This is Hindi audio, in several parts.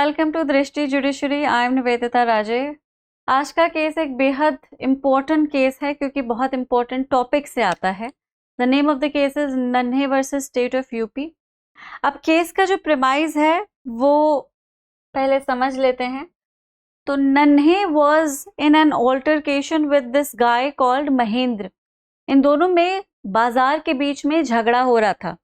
वेलकम टू दृष्टि जुडिशरी। आई एम निवेदिता राजे। आज का केस एक बेहद इम्पोर्टेंट केस है क्योंकि बहुत इम्पोर्टेंट टॉपिक से आता है। The name of the case is नन्हे वर्सेस स्टेट ऑफ यूपी। अब केस का जो प्रेमाइज है वो पहले समझ लेते हैं। तो Nanhe was in an altercation with this guy called Mahendra. इन दोनों में बाजार के बीच में झगड़ा हो रहा था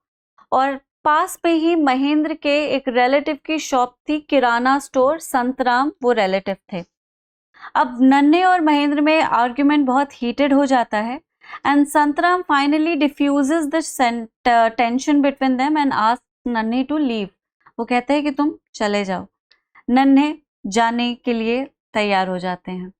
और पास में ही महेंद्र के एक रिलेटिव की शॉप थी, किराना स्टोर। संतराम वो रिलेटिव थे। अब नन्हे और महेंद्र में आर्ग्यूमेंट बहुत हीटेड हो जाता है and Santram finally diffuses the tension between them and ask नन्हे टू लीव। वो कहते हैं कि तुम चले जाओ। नन्हे जाने के लिए तैयार हो जाते हैं।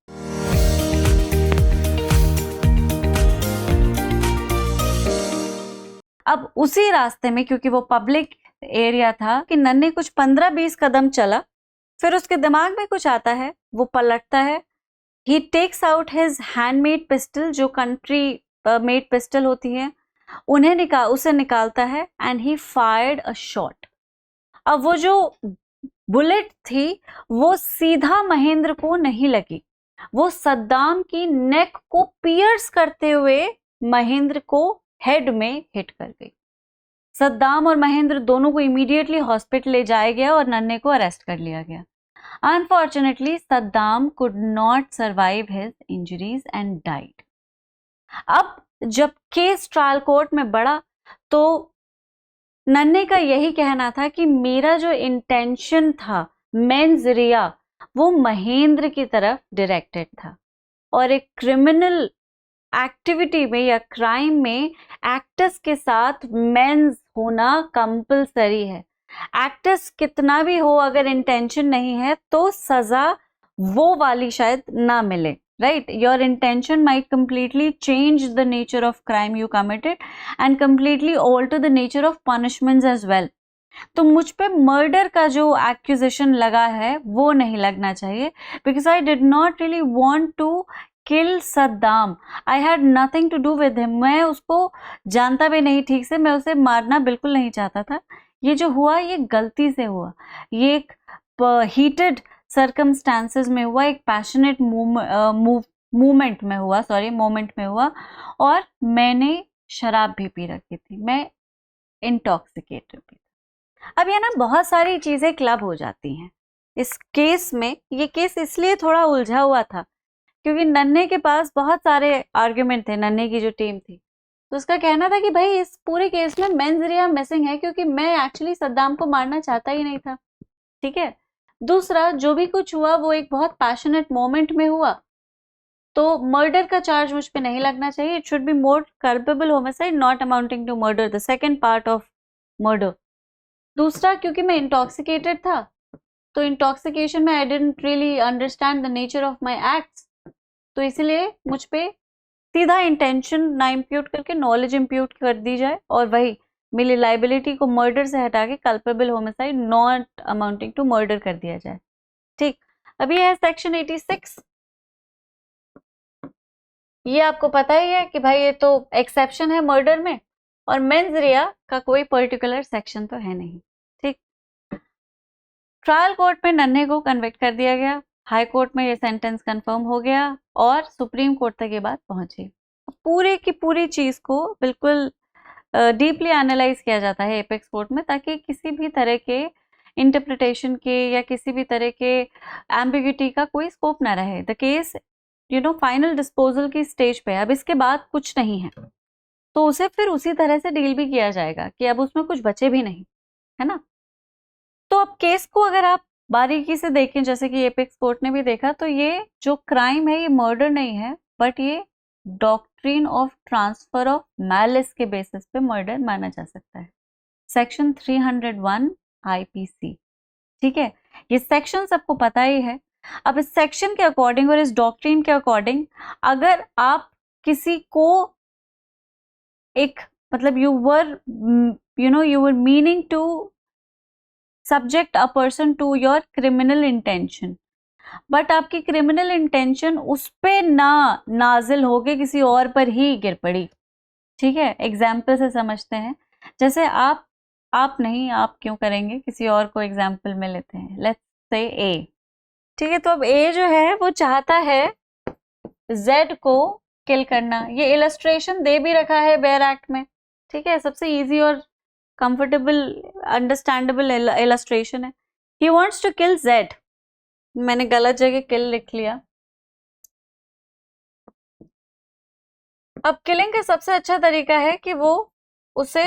अब उसी रास्ते में, क्योंकि वो पब्लिक एरिया था, कि नन्हे कुछ 15-20 कदम चला, फिर उसके दिमाग में कुछ आता है, वो पलटता है। He takes out his handmade pistol, जो कंट्री मेड पिस्टल होती है, उसे निकालता है and he fired a shot. अब वो जो बुलेट थी वो सीधा महेंद्र को नहीं लगी, वो सद्दाम की नेक को पियर्स करते हुए महेंद्र को हेड में हिट कर गई। सद्दाम और महेंद्र दोनों को इमीडिएटली हॉस्पिटल ले जाया गया और नन्हे को अरेस्ट कर लिया गया। Unfortunately Saddam could not survive his injuries and died. अब जब केस ट्रायल कोर्ट में बढ़ा तो नन्हे का यही कहना था कि मेरा जो इंटेंशन था, मेंस रिया, वो महेंद्र की तरफ डायरेक्टेड था और एक क्रिमिनल एक्टिविटी में या क्राइम में एक्टर्स के साथ मेंस होना कंपलसरी है। एक्टर्स कितना भी हो, अगर इंटेंशन नहीं है तो सजा वो वाली शायद ना मिले। Right, your intention might completely change the nature of crime you committed and completely alter the nature of punishments as well. तो मुझ पे मर्डर का जो एक्यूजेशन लगा है वो नहीं लगना चाहिए, because I did not really want to kill Saddam. I had nothing to do with him. मैं उसको जानता भी नहीं ठीक से, मैं उसे मारना बिल्कुल नहीं चाहता था। ये जो हुआ ये गलती से हुआ, ये एक हीटेड सर्कमस्टांसेस में हुआ, एक पैशनेट मोमेंट में हुआ और मैंने शराब भी पी रखी थी, मैं इंटॉक्सिकेटेड भी था। अब ये ना बहुत सारी चीजें क्लब हो जाती हैं इस केस में। ये केस इसलिए थोड़ा उलझा हुआ था क्योंकि नन्हे के पास बहुत सारे आर्ग्यूमेंट थे। नन्हे की जो टीम थी तो उसका कहना था कि भाई इस पूरे केस में मेंस रिया मिसिंग है क्योंकि मैं एक्चुअली सद्दाम को मारना चाहता ही नहीं था। ठीक है। दूसरा, जो भी कुछ हुआ वो एक बहुत पैशनेट मोमेंट में हुआ, तो मर्डर का चार्ज मुझ पे नहीं लगना चाहिए। It should be more culpable homicide not amounting to murder, the second part of murder. दूसरा, क्योंकि मैं इंटॉक्सिकेटेड था तो इंटॉक्सिकेशन में I didn't really understand the nature of my acts, तो इसलिए मुझ पे सीधा इंटेंशन ना इम्प्यूट करके नॉलेज इम्प्यूट कर दी जाए और वही मेरी लाइबिलिटी को मर्डर से हटा के culpable homicide not amounting to murder कर दिया जाए। ठीक। अभी है सेक्शन 86। ये आपको पता ही है कि भाई ये तो एक्सेप्शन है मर्डर में और मेंस रिया का कोई पर्टिकुलर सेक्शन तो है नहीं। ठीक। ट्रायल कोर्ट में नन्हे को कन्विक्ट कर दिया गया, हाई कोर्ट में ये सेंटेंस कंफर्म हो गया और सुप्रीम कोर्ट तक ये बात पहुंची। पूरे की पूरी चीज को बिल्कुल डीपली एनालाइज किया जाता है एपेक्स कोर्ट में, ताकि किसी भी तरह के इंटरप्रिटेशन के या किसी भी तरह के एम्बिग्यूटी का कोई स्कोप ना रहे। द केस फाइनल डिस्पोजल की स्टेज पे है, अब इसके बाद कुछ नहीं है तो उसे फिर उसी तरह से डील भी किया जाएगा कि अब उसमें कुछ बचे भी नहीं, है ना। तो अब केस को अगर आप बारीकी से देखें, जैसे कि एपेक्स कोर्ट ने भी देखा, तो ये जो क्राइम है ये मर्डर नहीं है, बट ये doctrine of transfer of malice के बेसिस पे मर्डर माना जा सकता है। Section 301 IPC. ठीक है, ये सेक्शन सबको पता ही है। अब इस सेक्शन के अकॉर्डिंग और इस डॉक्ट्रिन के अकॉर्डिंग अगर आप किसी को एक मतलब you were meaning to subject a person to your criminal intention, but आपकी क्रिमिनल इंटेंशन उस पे ना नाजिल होके किसी और पर ही गिर पड़ी। ठीक है, एग्जाम्पल से समझते हैं। जैसे आप नहीं, आप क्यों करेंगे, किसी और को एग्जाम्पल में लेते हैं। लेट्स से ए। ठीक है, तो अब ए जो है वो चाहता है जेड को किल करना। ये इलस्ट्रेशन दे भी रखा है बेयर एक्ट में। ठीक है, सबसे इजी और कंफर्टेबल अंडरस्टैंडेबल इलस्ट्रेशन है। He wants to kill Z. मैंने गलत जगह किल लिख लिया। अब किलिंग का सबसे अच्छा तरीका है कि वो उसे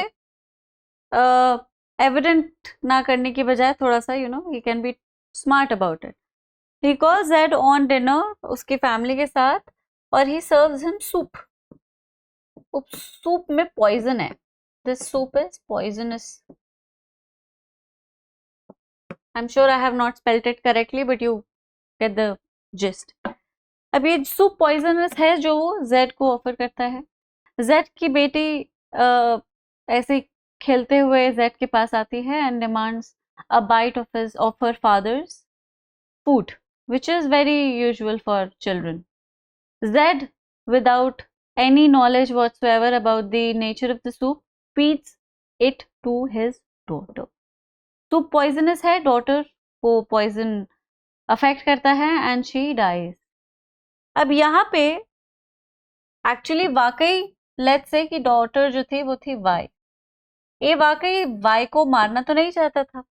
एविडेंट ना करने की बजाय थोड़ा सा he can be smart about it. He calls Z on dinner उसकी फैमिली के साथ, और he serves him soup. Soup में पॉइजन है। This soup is poisonous. I am sure I have not spelled it correctly, but you get the gist. अब ये सूप पॉइजनस है जो वो जेड को ऑफर करता है। जेड की बेटी ऐसे खेलते हुए जेड के पास आती है and demands a bite of her father's food, which is very usual for children. Zed, without any knowledge whatsoever about the nature of the soup, feeds it to his daughter. Soup poisonous है, daughter को poison affect करता है and she dies. अब यहाँ पे एक्चुअली वाकई लेट्स से कि डॉटर जो थी वो थी वाई। ये वाकई वाई को मारना तो नहीं चाहता था,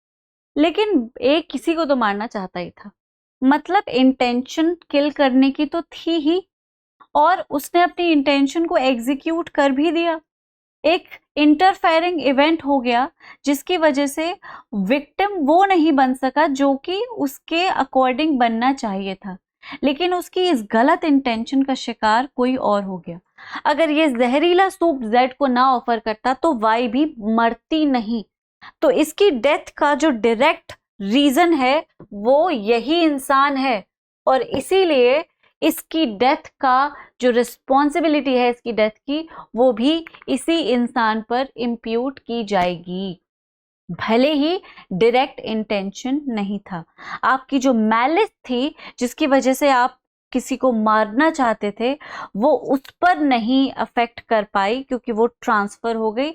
लेकिन एक किसी को तो मारना चाहता ही था। मतलब इंटेंशन किल करने की तो थी ही, और उसने अपनी इंटेंशन को एग्जीक्यूट कर भी दिया। एक इंटरफेयरिंग इवेंट हो गया जिसकी वजह से विक्टिम वो नहीं बन सका जो कि उसके अकॉर्डिंग बनना चाहिए था, लेकिन उसकी इस गलत इंटेंशन का शिकार कोई और हो गया। अगर ये जहरीला सूप जेड को ना ऑफर करता तो वाई भी मरती नहीं। तो इसकी डेथ का जो डायरेक्ट रीजन है वो यही इंसान है, और इसीलिए इसकी डेथ का जो रिस्पॉन्सिबिलिटी है इसकी डेथ की, वो भी इसी इंसान पर इम्प्यूट की जाएगी, भले ही डायरेक्ट इंटेंशन नहीं था। आपकी जो मैलिस थी जिसकी वजह से आप किसी को मारना चाहते थे, वो उस पर नहीं अफेक्ट कर पाई क्योंकि वो ट्रांसफर हो गई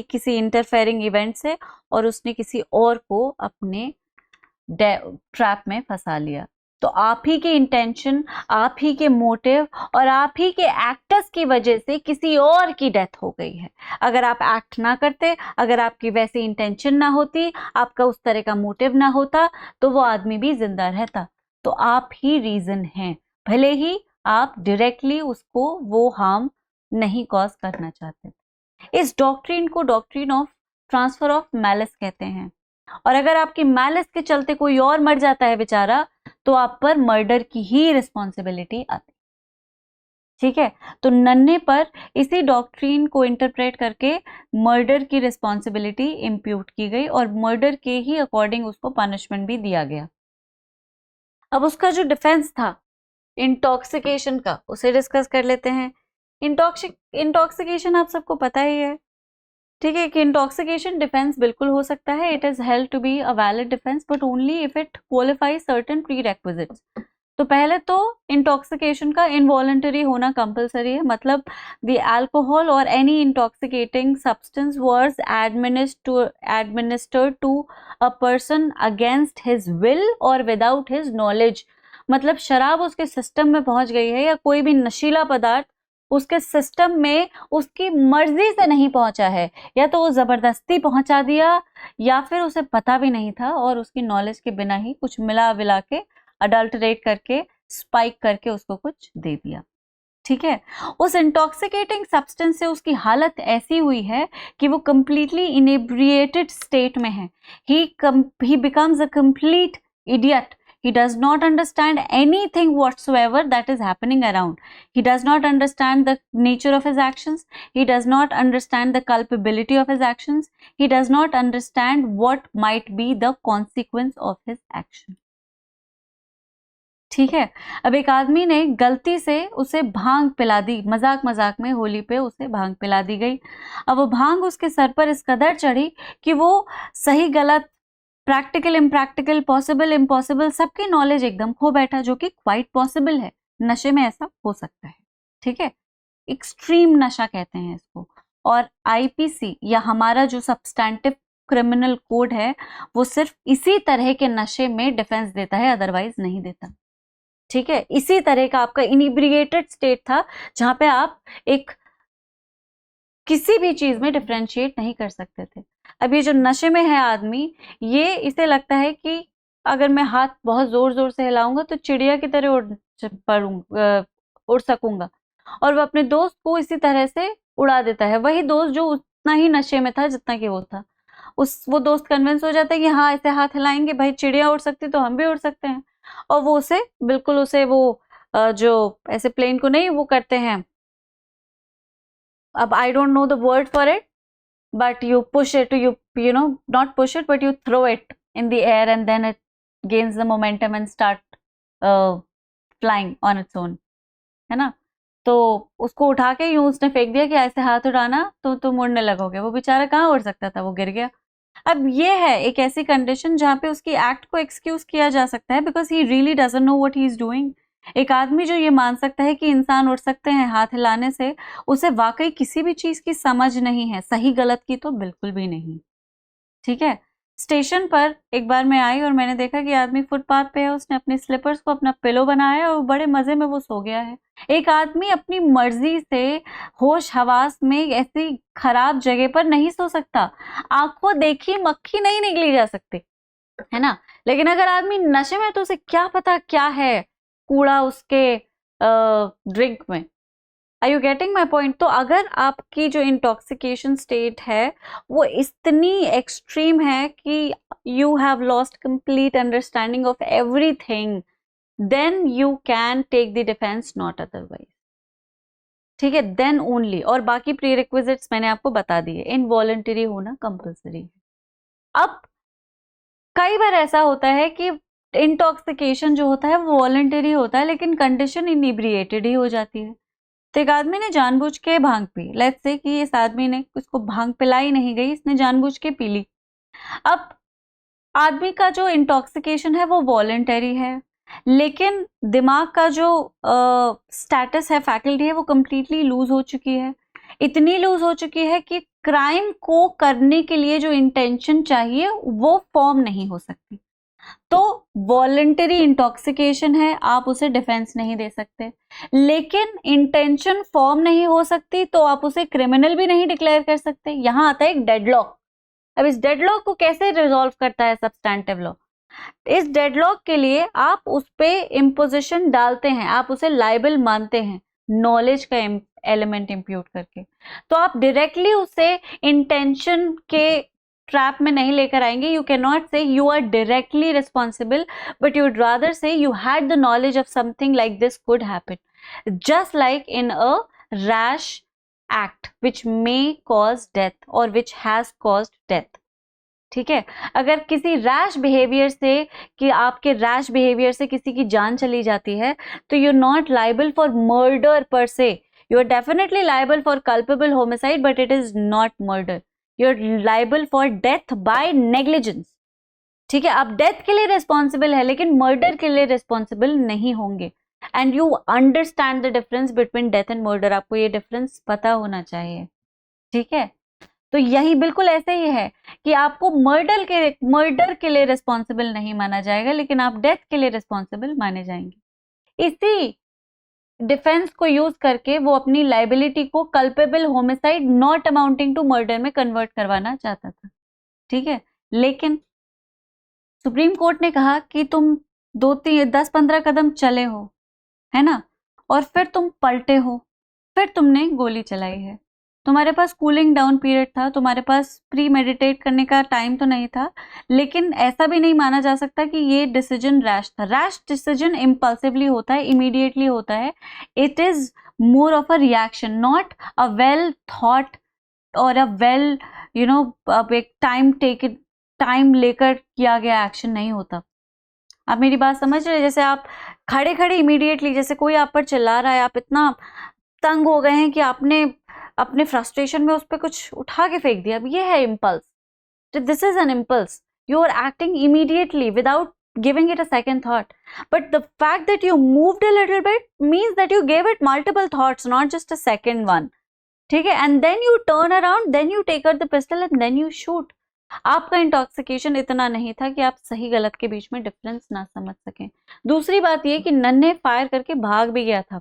किसी इंटरफेयरिंग इवेंट से, और उसने किसी और को अपने ट्रैप में फंसा लिया। तो आप ही के इंटेंशन, आप ही के मोटिव और आप ही के एक्टर्स की वजह से किसी और की डेथ हो गई है। अगर आप एक्ट ना करते, अगर आपकी वैसी इंटेंशन ना होती, आपका उस तरह का मोटिव ना होता, तो वो आदमी भी जिंदा रहता। तो आप ही रीजन हैं, भले ही आप डायरेक्टली उसको वो हार्म नहीं कॉज करना चाहते। इस डॉक्ट्रिन को doctrine of transfer of malice कहते हैं। और अगर आपकी मैलिस के चलते कोई और मर जाता है बेचारा, तो आप पर मर्डर की ही रिस्पॉन्सिबिलिटी आती। ठीक है, तो नन्हे पर इसी डॉक्ट्रिन को इंटरप्रेट करके मर्डर की रिस्पॉन्सिबिलिटी इंप्यूट की गई और मर्डर के ही अकॉर्डिंग उसको पनिशमेंट भी दिया गया। अब उसका जो डिफेंस था इंटॉक्सिकेशन का, उसे डिस्कस कर लेते हैं। इंटॉक्सिकेशन आप सबको पता ही है, ठीक है, कि इंटॉक्सिकेशन डिफेंस बिल्कुल हो सकता है। It is held to be a valid defence but only if it qualify certain prerequisites. तो पहले तो इंटॉक्सिकेशन का इनवॉलंटरी होना कंपलसरी है, मतलब द अल्कोहल और any intoxicating substance was administered to a person against his will और विदाउट हिज नॉलेज। मतलब शराब उसके सिस्टम में पहुंच गई है या कोई भी नशीला पदार्थ उसके सिस्टम में उसकी मर्जी से नहीं पहुंचा है, या तो वो जबरदस्ती पहुंचा दिया या फिर उसे पता भी नहीं था और उसकी नॉलेज के बिना ही कुछ मिला विला के अडल्टरेट करके स्पाइक करके उसको कुछ दे दिया। ठीक है, उस इंटॉक्सिकेटिंग सब्सटेंस से उसकी हालत ऐसी हुई है कि वो कंप्लीटली इनेब्रिएटेड स्टेट में है। he becomes a complete idiot. He does not understand anything whatsoever that is happening around. He does not understand the nature of his actions. He does not understand the culpability of his actions. He does not understand what might be the consequence of his action. ठीक है, अब एक आदमी ने गलती से उसे भांग पिला दी, मजाक मजाक में होली पे उसे भांग पिला दी गई। अब वो भांग उसके सर पर इस कदर चढ़ी कि वो सही गलत, प्रैक्टिकल इम्प्रैक्टिकल, पॉसिबल इम्पॉसिबल सबकी नॉलेज एकदम खो बैठा, जो कि क्वाइट पॉसिबल है, नशे में ऐसा हो सकता है। ठीक है, एक्सट्रीम नशा कहते हैं इसको। और आईपीसी या हमारा जो सब्सटैंटिव क्रिमिनल कोड है वो सिर्फ इसी तरह के नशे में डिफेंस देता है, अदरवाइज नहीं देता। ठीक है, इसी तरह का आपका इनिब्रिएटेड स्टेट था जहां पे आप एक किसी भी चीज में डिफरेंशिएट नहीं कर सकते थे। अब ये जो नशे में है आदमी, ये इसे लगता है कि अगर मैं हाथ बहुत जोर जोर से हिलाऊंगा तो चिड़िया की तरह उड़ सकूंगा, और वो अपने दोस्त को इसी तरह से उड़ा देता है। वही दोस्त जो उतना ही नशे में था जितना कि वो था, वो दोस्त कन्विंस हो जाता है कि हाँ ऐसे हाथ हिलाएंगे भाई, चिड़िया उड़ सकती तो हम भी उड़ सकते हैं, और वो उसे वो जो ऐसे प्लेन को नहीं वो करते हैं, अब I don't know the word for it, but you push it, you know, not push it, but you throw it in the air and then it gains the momentum and start flying on its own, है ना। तो उसको उठा के यूं उसने फेंक दिया कि ऐसे हाथ उड़ाना तो तुम उड़ने लगोगे। वो बेचारा कहाँ उड़ सकता था, वो गिर गया। अब ये है एक ऐसी कंडीशन जहाँ पे उसकी एक्ट को एक्सक्यूज किया जा सकता है, because he really doesn't know what he is doing. एक आदमी जो ये मान सकता है कि इंसान उड़ सकते हैं हाथ हिलाने से, उसे वाकई किसी भी चीज की समझ नहीं है, सही गलत की तो बिल्कुल भी नहीं। ठीक है, स्टेशन पर एक बार मैं आई और मैंने देखा कि आदमी फुटपाथ पे है, उसने अपने स्लीपर्स को अपना पिलो बनाया और बड़े मजे में वो सो गया है। एक आदमी अपनी मर्जी से होश हवास में ऐसी खराब जगह पर नहीं सो सकता। आंखों देखी मक्खी नहीं निकली जा सकती, है ना। लेकिन अगर आदमी नशे में, तो उसे क्या पता क्या है कूड़ा उसके ड्रिंक में। Are you getting my point? तो अगर आपकी जो इंटॉक्सिकेशन स्टेट है वो इतनी एक्सट्रीम है कि you have lost complete understanding of everything, then you can take the defence, not otherwise. ठीक है, देन ओनली। और बाकी प्री रिक्विजिट्स मैंने आपको बता दिए, इनवॉलंटरी होना कंपल्सरी है। अब कई बार ऐसा होता है कि इंटॉक्सिकेशन जो होता है वो वॉलंटरी होता है, लेकिन कंडीशन इनिब्रिएटेड ही हो जाती है। तो एक आदमी ने जानबूझ के भांग पी, लेट्स से कि इस आदमी ने, उसको भांग पिलाई नहीं गई, इसने जानबूझ के पी ली। अब आदमी का जो इंटॉक्सिकेशन है वो वॉलंटरी है, लेकिन दिमाग का जो स्टेटस है, फैकल्टी है, वो कंप्लीटली लूज हो चुकी है। इतनी लूज हो चुकी है कि क्राइम को करने के लिए जो इंटेंशन चाहिए वो फॉर्म नहीं हो सकती। तो वॉलंटरी इंटॉक्सिकेशन है, आप उसे डिफेंस नहीं दे सकते। लेकिन इंटेंशन फॉर्म नहीं हो सकती तो आप उसे क्रिमिनल भी नहीं डिक्लेयर कर सकते। यहां आता है एक डेडलॉक। अब इस डेडलॉक को कैसे रिजॉल्व करता है सब्सटैंटिव लॉ? इस डेडलॉक के लिए आप उस पे इम्पोजिशन डालते हैं, आप उसे लाइबल मानते हैं नॉलेज का एलिमेंट इंप्यूट करके। तो आप डायरेक्टली उसे इंटेंशन के ट्रैप में नहीं लेकर आएंगे। You can not say you are directly responsible, but you would rather say you had the knowledge of something like this could happen, just like in a rash act which may cause death और विच हैज कॉज्ड डेथ। ठीक है, अगर किसी रैश बिहेवियर से, कि आपके रैश बिहेवियर से किसी की जान चली जाती है, तो you are not liable for murder per se. You are definitely liable for culpable homicide, but it is not murder. You are liable for death by negligence. ठीक है, आप डेथ के लिए रिस्पॉन्सिबल है लेकिन मर्डर के लिए रिस्पॉन्सिबल नहीं होंगे। And you understand the difference between death and murder. आपको ये डिफरेंस पता होना चाहिए। ठीक है, तो यही बिल्कुल ऐसे ही है कि आपको मर्डर के लिए रिस्पॉन्सिबल नहीं माना जाएगा, लेकिन आप डेथ के लिए रिस्पॉन्सिबल माने जाएंगे। इसी डिफेंस को यूज करके वो अपनी लाइबिलिटी को culpable homicide not amounting to murder में कन्वर्ट करवाना चाहता था। ठीक है, लेकिन सुप्रीम कोर्ट ने कहा कि तुम 10-15 कदम चले हो, है ना, और फिर तुम पलटे हो, फिर तुमने गोली चलाई है। तुम्हारे पास कूलिंग डाउन पीरियड था, तुम्हारे पास प्री मेडिटेट करने का टाइम तो नहीं था, लेकिन ऐसा भी नहीं माना जा सकता कि ये डिसीजन रैश था। रैश डिसीजन इम्पल्सिवली होता है, इमीडिएटली होता है। It is more of a reaction, not a well thought और अ वेल अब एक टाइम लेकर किया गया एक्शन नहीं होता। आप मेरी बात समझ रहे हैं? जैसे आप खड़े खड़े इमीडिएटली, जैसे कोई आप पर चिल्ला रहा है, आप इतना तंग हो गए हैं कि आपने अपने फ्रस्ट्रेशन में उस पर कुछ उठा के फेंक दिया। अब ये है impulse. This is an impulse. You are acting immediately without giving it a second thought, but the fact that you moved a little bit means that you gave it multiple thoughts, not just a second one. ठीक है, and then you turn around, then you take out the pistol and then you shoot. आपका इंटॉक्सिकेशन इतना नहीं था कि आप सही गलत के बीच में डिफरेंस ना समझ सकें। दूसरी बात ये कि नन्हे फायर करके भाग भी गया था,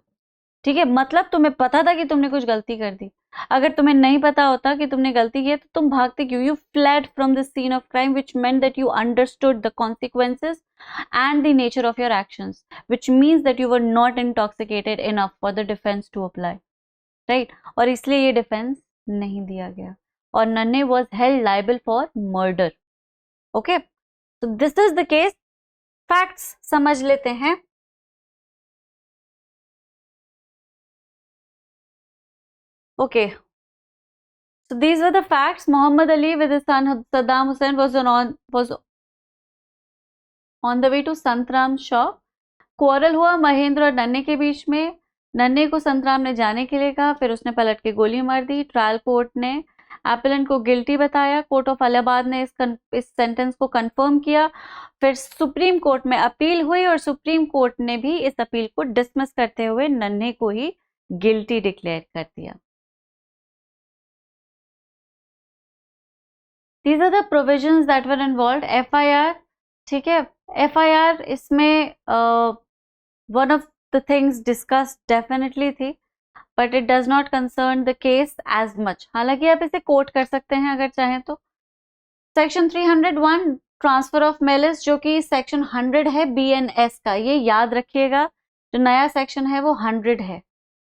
ठीक है, मतलब तुम्हें पता था कि तुमने कुछ गलती कर दी। अगर तुम्हें नहीं पता होता कि तुमने गलती की है तो तुम भागते क्यों? You fled from the scene of crime which meant that you understood the consequences and the nature of your actions, which means that you were not intoxicated enough for the defense to apply, right? और इसलिए ये डिफेंस नहीं दिया गया और नन्हे was held liable for murder. Okay, so this is the case. Facts समझ लेते हैं। Okay, so these were the facts. Muhammad Ali with his son Saddam Hussein was on the way to Santram shop. Quarrel हुआ महेंद्र और नन्हे के बीच में। नन्हे को संतराम ने जाने के लिए कहा, फिर उसने पलट के गोली मार दी। ट्रायल कोर्ट ने एपेलेंट को गिल्टी बताया। कोर्ट ऑफ इलाहाबाद ने इस सेंटेंस को कंफर्म किया। फिर सुप्रीम कोर्ट में अपील हुई और सुप्रीम कोर्ट ने भी इस अपील को डिसमिस करते हुए नन्हे को ही गिल्टी डिक्लेयर कर दिया। These are the provisions that were involved. FIR, ठीक है, FIR इसमें one of the things discussed definitely थी, but it does not concern the case as much. हालांकि आप इसे कोट कर सकते हैं अगर चाहें तो। सेक्शन 301 ट्रांसफर ऑफ मेलिस, जो कि सेक्शन 100 है BNS का, ये याद रखिएगा। जो नया सेक्शन है वो 100 है,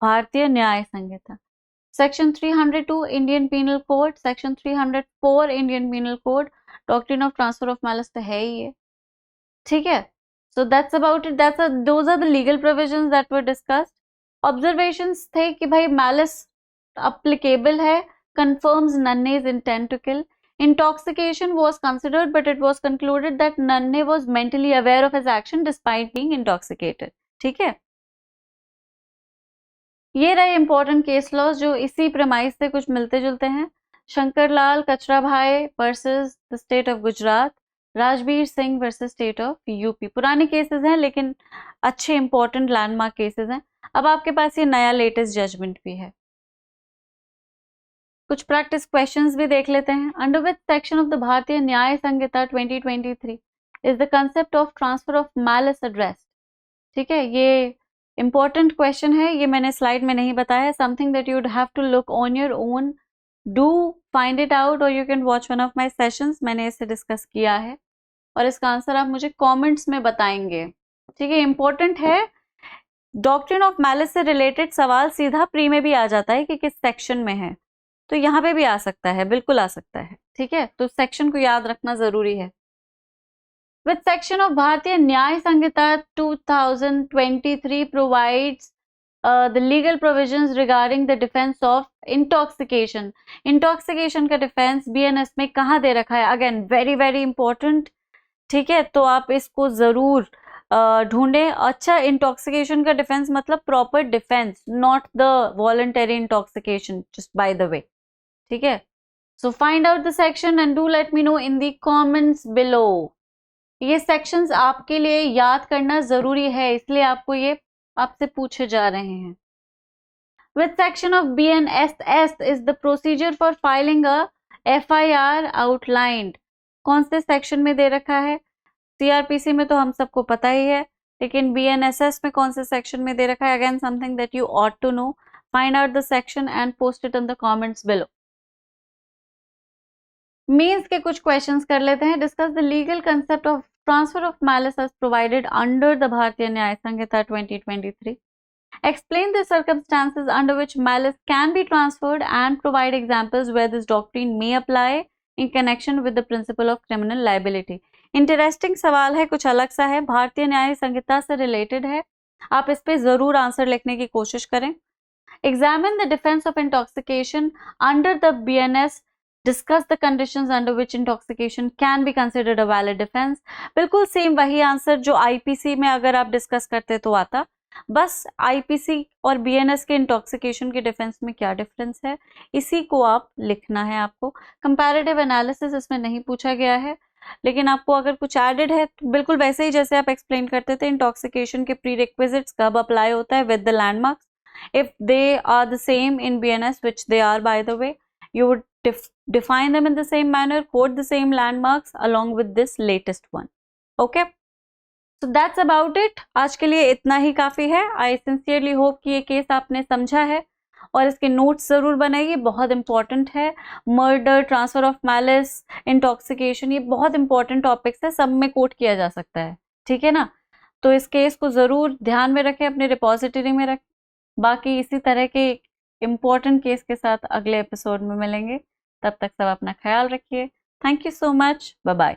Bharatiya Nyaya Sanhita. Section 302 Indian penal code, section 304 Indian penal code, doctrine of transfer of malice तो है ही है, ठीक है। So that's about it. Those are the legal provisions that were discussed. Observations थे कि भाई malice applicable है, confirms Nanne's intent to kill. Intoxication was considered, but it was concluded that Nanne was mentally aware of his action despite being intoxicated. ठीक है, ये रहे इंपॉर्टेंट केस लॉज जो इसी प्रमाइस से कुछ मिलते जुलते हैं। शंकरलाल कचरा भाई versus the state of Gujarat, Rajbir Singh versus state of UP. पुराने केसेस हैं लेकिन अच्छे इंपॉर्टेंट लैंडमार्क केसेस हैं। अब आपके पास ये नया लेटेस्ट जजमेंट भी है। कुछ प्रैक्टिस क्वेश्चंस भी देख लेते हैं। Under which section of the Bharatiya Nyaya Sanhita 2023 is the concept of transfer of malice addressed? ठीक है, ये इंपॉर्टेंट क्वेश्चन है, ये मैंने स्लाइड में नहीं बताया है। Something that you would have to look on your own, do find it out और you can watch one of my sessions. मैंने इसे डिस्कस किया है और इसका आंसर आप मुझे कमेंट्स में बताएंगे, ठीक है। इंपॉर्टेंट है, डॉक्ट्रिन ऑफ मैलिस से रिलेटेड सवाल सीधा प्री में भी आ जाता है कि किस सेक्शन में है, तो यहाँ पे भी आ सकता है, बिल्कुल आ सकता है, ठीक है। तो सेक्शन को याद रखना जरूरी है। Which section of Bharatiya Nyaya Sanhita 2023 provides the legal provisions regarding the defense of intoxication? Intoxication का defense BNS में कहाँ दे रखा है? Again very very important, ठीक है, तो आप इसको जरूर ढूंढें। अच्छा, इंटॉक्सिकेशन का डिफेंस मतलब proper defence, not the voluntary intoxication, just by the वे, ठीक है। So find out the section and do let me know in the comments below. ये सेक्शंस आपके लिए याद करना जरूरी है, इसलिए आपको ये आपसे पूछे जा रहे हैं। Which section of BNSS is the procedure for filing a FIR outlined? कौन से सेक्शन में दे रखा है? CRPC में तो हम सबको पता ही है, लेकिन BNSS में कौन से सेक्शन में दे रखा है? Again something that you ought to know. Find out the section and post it in the comments below. Means के कुछ क्वेश्चंस कर लेते हैं। Discuss the legal concept of transfer of malice as provided under the Bharatiya Nyaya Sanhita 2023. Explain the circumstances under which malice can be transferred and provide examples where this doctrine may apply in connection with the principle of criminal liability. Interesting सवाल है, कुछ अलग सा है, भारतीय न्याय संहिता से रिलेटेड है, आप इस पे जरूर आंसर लिखने की कोशिश करें। Examine the defense of intoxication under the BNS. Discuss the conditions under which intoxication can be considered a valid defense. बिल्कुल सेम वही आंसर जो IPC में अगर आप डिस्कस करते तो आता, बस IPC और BNS के इंटॉक्सिकेशन के डिफेंस में क्या डिफरेंस है, इसी को आप लिखना है आपको। कंपैरेटिव एनालिसिस इसमें नहीं पूछा गया है, लेकिन आपको अगर कुछ एडेड है तो बिल्कुल वैसे ही जैसे आप एक्सप्लेन करते थे इंटॉक्सिकेशन के प्री रिक्विजिट्स कब अप्लाई होता है with the landmarks, if they are the same in BNS, which they are by the way, you would define them in the same manner, quote the same landmarks along with this latest one. Okay, so that's about it. आज के लिए इतना ही काफ़ी है. I sincerely hope कि ये केस आपने समझा है और इसके नोट्स ज़रूर बनाइए, बहुत इंपॉर्टेंट है. Murder, transfer of malice, intoxication, ये बहुत इंपॉर्टेंट टॉपिक्स है, सब में कोट किया जा सकता है. ठीक है ना? तो इस केस को ज़रूर ध्यान में रखें, अपने रिपोजिटरी में रखें. बाकी इसी तरह के इम्पोर्टेंट केस के साथ अगले एपिसोड में मिलेंगे. तब तक सब अपना ख्याल रखिए. Thank you so much. Bye bye.